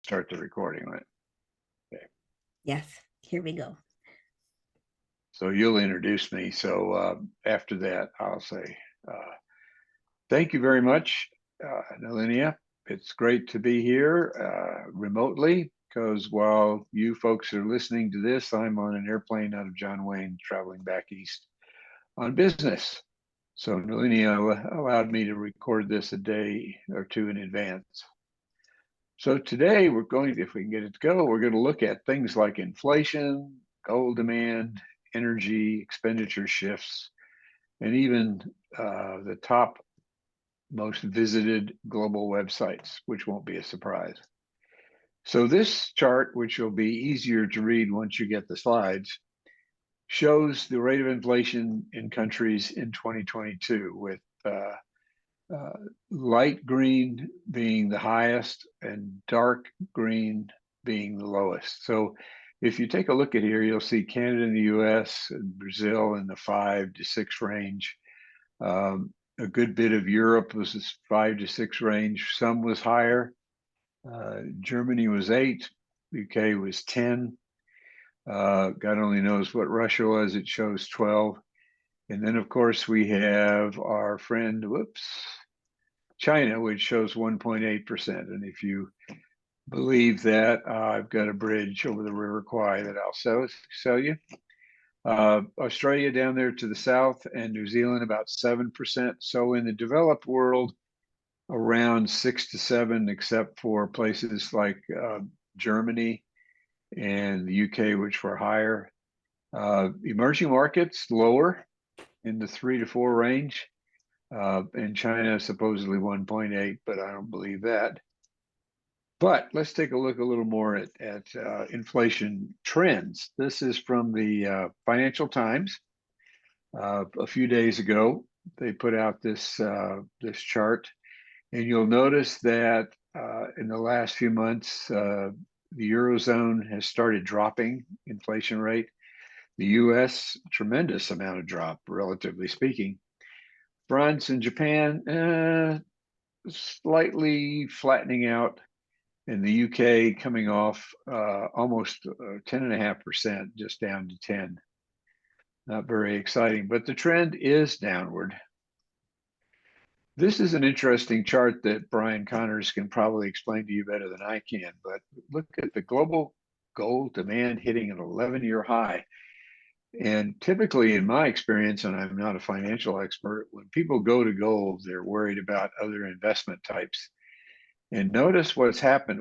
start the recording, right? Okay. Yes, here we go. So you'll introduce me. So after that, I'll say, uh, thank you very much, Nalinia. It's great to be here remotely because while you folks are listening to this, I'm on an airplane out of John Wayne traveling back east on business. So Nalinia allowed me to record this a day or two in advance. So today we're going to, if we can get it to go, we're going to look at things like inflation, gold demand, energy, expenditure shifts, and even the top most visited global websites, which won't be a surprise. So this chart, which will be easier to read once you get the slides, shows the rate of inflation in countries in 2022 with uh, light green being the highest and dark green being the lowest. So if you take a look at here, you'll see Canada and the US and Brazil in the 5 to 6 range. A good bit of Europe was this 5 to 6 range. Some was higher. Germany was 8. UK was 10. God only knows what Russia was. It shows 12. And then, of course, we have our friend, China, which shows 1.8%. And if you believe that, I've got a bridge over the River Kwai that I'll sell you. Australia down there to the south and New Zealand about 7%. So in the developed world, around 6 to 7, except for places like Germany and the UK, which were higher. Emerging markets lower in the 3 to 4 range. And China supposedly 1.8, but I don't believe that. But let's take a look a little more at inflation trends. This is from the Financial Times. A few days ago, they put out this chart, and you'll notice that in the last few months, the Eurozone has started dropping inflation rate. The U.S., tremendous amount of drop, relatively speaking. France and Japan, slightly flattening out, and the UK coming off almost 10.5%, just down to 10. Not very exciting, but the trend is downward. This is an interesting chart that Brian Connors can probably explain to you better than I can, but look at the global gold demand hitting an 11-year high. And typically, in my experience, and I'm not a financial expert, when people go to gold, they're worried about other investment types. And notice what happened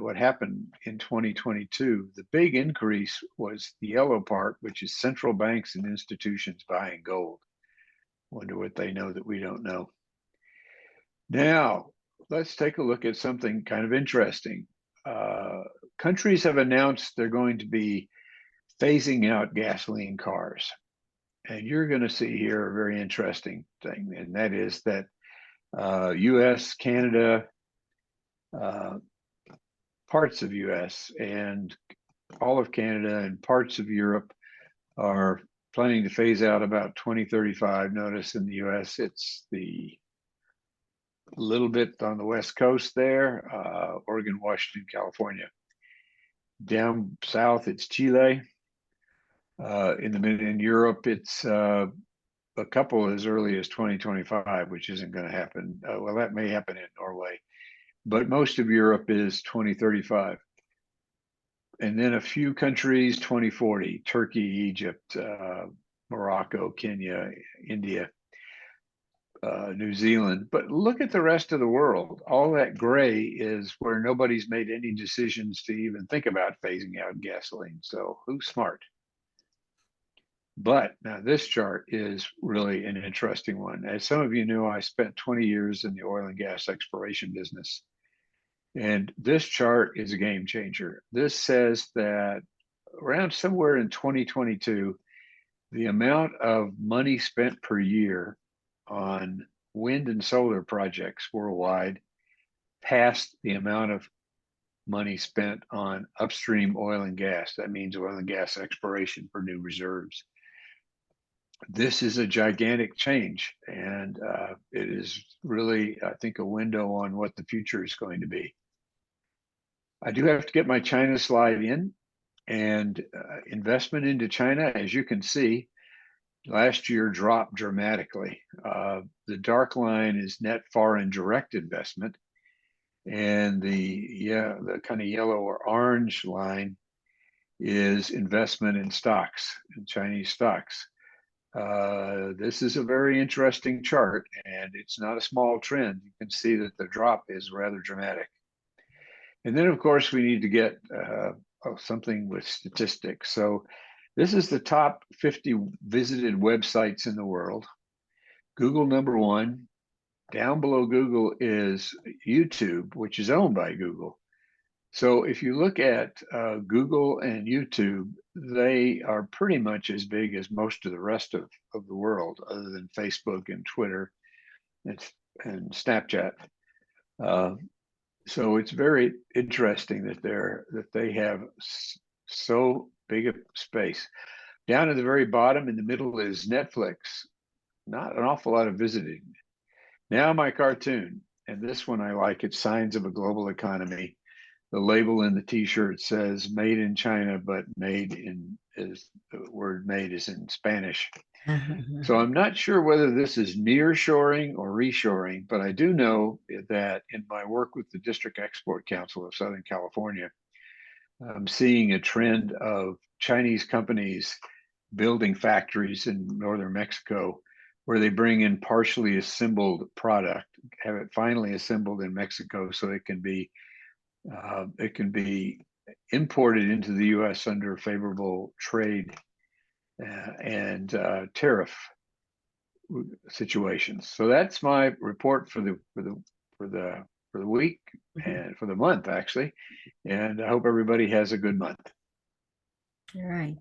in 2022. The big increase was the yellow part, which is central banks and institutions buying gold. Wonder what they know that we don't know. Now, let's take a look at something kind of interesting. Countries have announced they're going to be phasing out gasoline cars. And you're going to see here a very interesting thing, and that is that US, Canada, parts of US and all of Canada and parts of Europe are planning to phase out about 2035. Notice in the US, it's the little bit on the West Coast there, Oregon, Washington, California. Down south, it's Chile. In Europe, it's a couple as early as 2025, which isn't going to happen. Well, that may happen in Norway, but most of Europe is 2035. And then a few countries, 2040, Turkey, Egypt, Morocco, Kenya, India, New Zealand. But look at the rest of the world. All that gray is where nobody's made any decisions to even think about phasing out gasoline. So who's smart? But now this chart is really an interesting one. As some of you know, I spent 20 years in the oil and gas exploration business. And this chart is a game changer. This says that around somewhere in 2022, the amount of money spent per year on wind and solar projects worldwide passed the amount of money spent on upstream oil and gas. That means oil and gas exploration for new reserves. This is a gigantic change, and it is really, I think, a window on what the future is going to be. I do have to get my China slide in, and investment into China, as you can see, last year dropped dramatically. The dark line is net foreign direct investment, and the kind of yellow or orange line is investment in stocks, in Chinese stocks. This is a very interesting chart, and it's not a small trend. You can see that the drop is rather dramatic. And then, of course, we need to get something with statistics. So this is the top 50 visited websites in the world. Google #1. Down below Google is YouTube, which is owned by Google. So if you look at Google and YouTube, they are pretty much as big as most of the rest of the world, other than Facebook and Twitter and Snapchat. So it's very interesting that they have so big a space. Down at the very bottom in the middle is Netflix. Not an awful lot of visiting. Now my cartoon, and this one I like. It's Signs of a Global Economy. The label in the T-shirt says "Made in China," but the word "made" is in Spanish. So I'm not sure whether this is nearshoring or reshoring, but I do know that in my work with the District Export Council of Southern California, I'm seeing a trend of Chinese companies building factories in northern Mexico where they bring in partially assembled product, have it finally assembled in Mexico so it can be imported into the U.S. under favorable trade and tariff situations. So that's my report for the week and for the month, actually. And I hope everybody has a good month. All right.